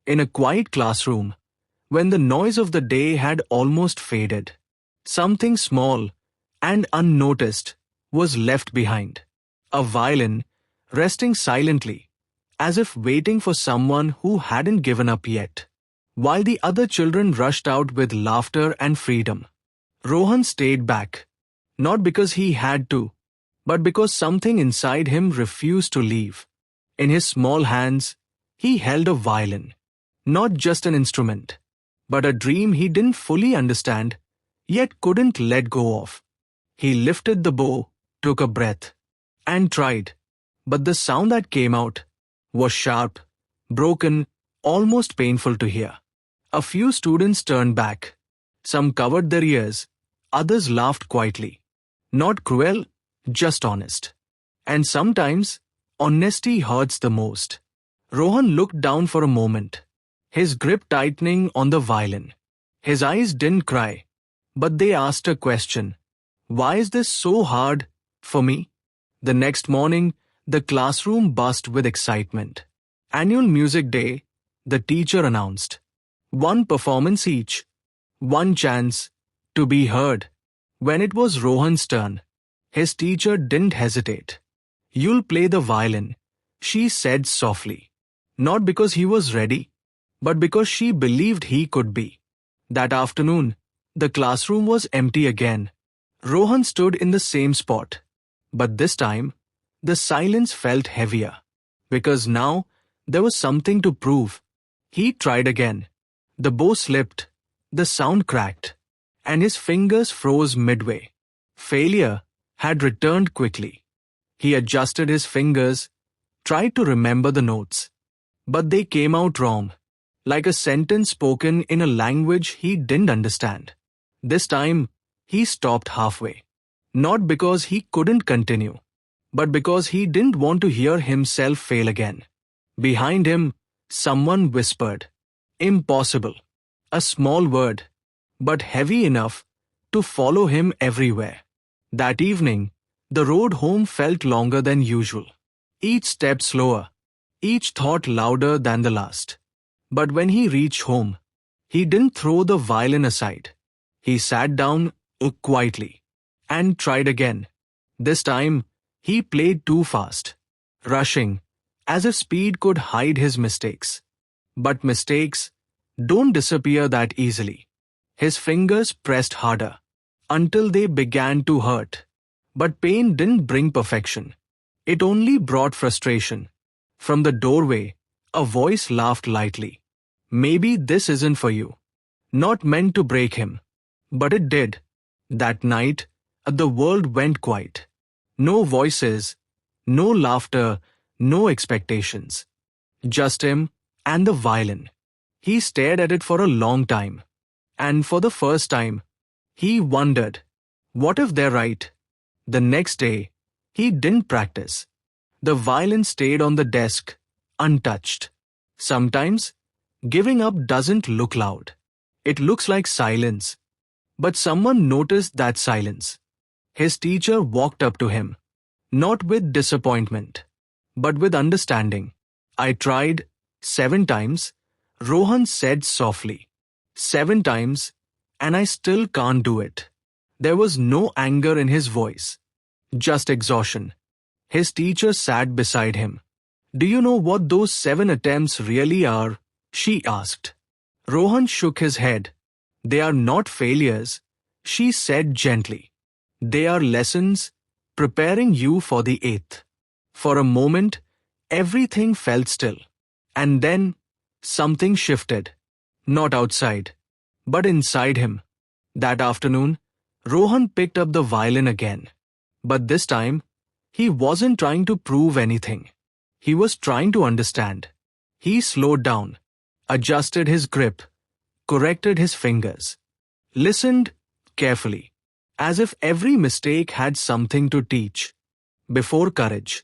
In a quiet classroom, when the noise of the day had almost faded, something small and unnoticed was left behind. A violin resting silently, as if waiting for someone who hadn't given up yet. While the other children rushed out with laughter and freedom, Rohan stayed back, not because he had to, but because something inside him refused to leave. In his small hands, he held a violin, not just an instrument, but a dream he didn't fully understand, yet couldn't let go of. He lifted the bow, took a breath, and tried, but the sound that came out was sharp, broken, almost painful to hear. A few students turned back. Some covered their ears, others laughed quietly. Not cruel, just honest. And sometimes, honesty hurts the most. Rohan looked down for a moment, his grip tightening on the violin. His eyes didn't cry, but they asked a question. Why is this so hard for me? The next morning, the classroom buzzed with excitement. Annual music day, the teacher announced. One performance each, one chance to be heard. When it was Rohan's turn, his teacher didn't hesitate. You'll play the violin, she said softly. Not because he was ready, but because she believed he could be. That afternoon, the classroom was empty again. Rohan stood in the same spot. But this time, the silence felt heavier. Because now, there was something to prove. He tried again. The bow slipped, the sound cracked, and his fingers froze midway. Failure had returned quickly. He adjusted his fingers, tried to remember the notes. But they came out wrong, like a sentence spoken in a language he didn't understand. This time, he stopped halfway. Not because he couldn't continue, but because he didn't want to hear himself fail again. Behind him, someone whispered, "Impossible." A small word, but heavy enough to follow him everywhere. That evening, the road home felt longer than usual. Each step slower, each thought louder than the last. But when he reached home, he didn't throw the violin aside. He sat down quietly and tried again. This time, he played too fast, rushing, as if speed could hide his mistakes. But mistakes don't disappear that easily. His fingers pressed harder, until they began to hurt. But pain didn't bring perfection. It only brought frustration. From the doorway, a voice laughed lightly. Maybe this isn't for you. Not meant to break him. But it did. That night, the world went quiet. No voices, no laughter, no expectations. Just him and the violin. He stared at it for a long time. And for the first time, he wondered, what if they're right? The next day, he didn't practice. The violin stayed on the desk, untouched. Sometimes, giving up doesn't look loud. It looks like silence. But someone noticed that silence. His teacher walked up to him, not with disappointment, but with understanding. I tried 7 times, Rohan said softly. 7 times, and I still can't do it. There was no anger in his voice, just exhaustion. His teacher sat beside him. Do you know what those 7 attempts really are? She asked. Rohan shook his head. They are not failures, she said gently. They are lessons, preparing you for the 8th. For a moment, everything felt still. And then, something shifted. Not outside, but inside him. That afternoon, Rohan picked up the violin again. But this time, he wasn't trying to prove anything. He was trying to understand. He slowed down, adjusted his grip, corrected his fingers, listened carefully, as if every mistake had something to teach. Before courage,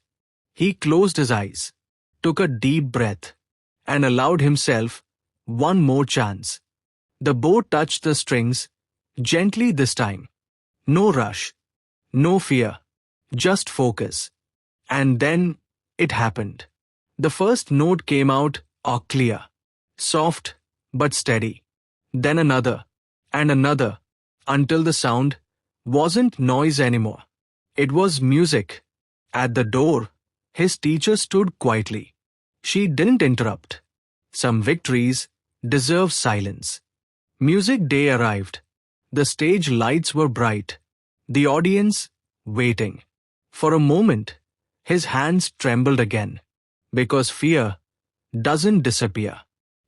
he closed his eyes, took a deep breath, and allowed himself one more chance. The bow touched the strings, gently this time. No rush, no fear, just focus. And then it happened. The first note came out clear, soft but steady. Then another, and another, until the sound wasn't noise anymore. It was music. At the door, his teacher stood quietly. She didn't interrupt. Some victories deserve silence. Music day arrived. The stage lights were bright. The audience waiting. For a moment, his hands trembled again. Because fear doesn't disappear.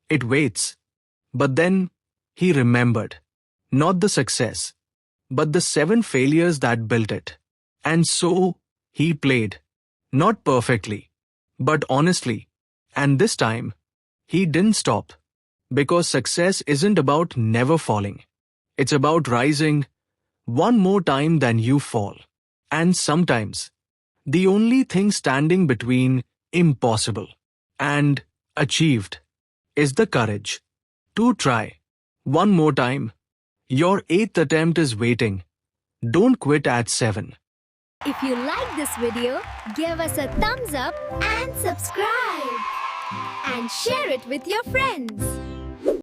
It waits. But then he remembered. Not the success, but the 7 failures that built it. And so he played. Not perfectly, but honestly. And this time, he didn't stop. Because success isn't about never falling. It's about rising one more time than you fall. And sometimes, the only thing standing between impossible and achieved is the courage to try. One more time. Your 8th attempt is waiting. Don't quit at 7. If you like this video, give us a thumbs up and subscribe. And share it with your friends.